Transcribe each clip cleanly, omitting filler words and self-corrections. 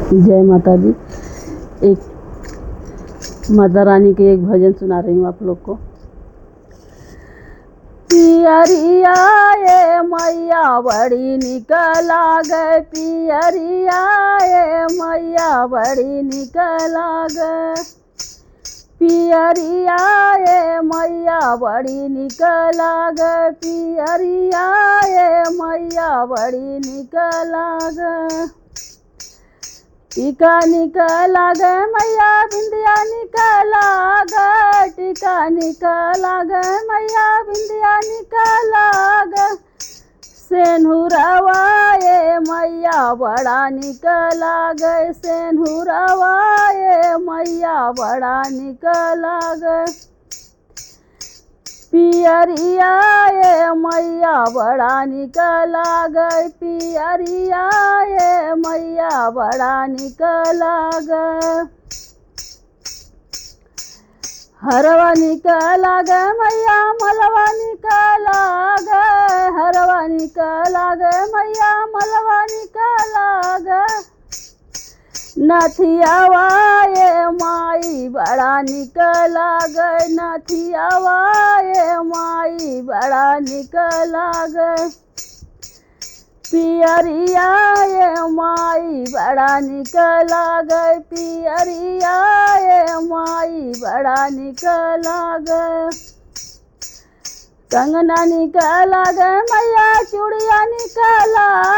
जय माता दी। एक माता रानी के एक भजन सुना रही हूँ आप लोग को। पियरिया ये मैया बड़ी निकल गए, पियरिया ये मैया बड़ी निकल गए, पियरिया ये मैया बड़ी निकल गए, पियरिया ये मैया बड़ी निकल गए। टीका निकल गए मैया बिंदिया निकल गए, टीका निकल गए मैया बिंदिया निकल गए, सेनुरवा ये मैया बड़ा निकल गए, सेनुरवा ये मैया बड़ा निकल गए, पियरिया ये मैया बड़ा निकल गए, पियरिया ये मैया बड़ा निकल गए, हरवा निकल गए मैया मलवा निकल गए, हरवा निकल गए मैया मलवा निकल गए, नथियावा ये माई बड़ा निकल गए, नथियावा ये माई बड़ा निकल गए, पियरिया ये माई बड़ा निकल गए, पियरिया ये माई बड़ा निकल गए, कंगना निकल गए मैया चूड़िया निकल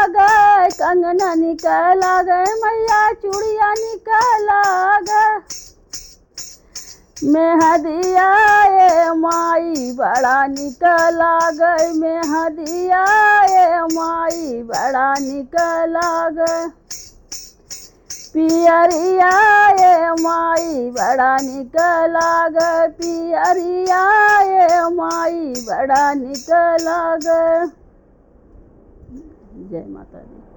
गए, कंगना निकल गए मैया चूड़िया निकल गए, मेहदिया ये माई बड़ा निकल गए, मेहदिया ये माई बड़ा निकल गए, पियरिया ये माई बड़ा निकल गए, पियरिया ये माई बड़ा निकल गए। जय माता दी।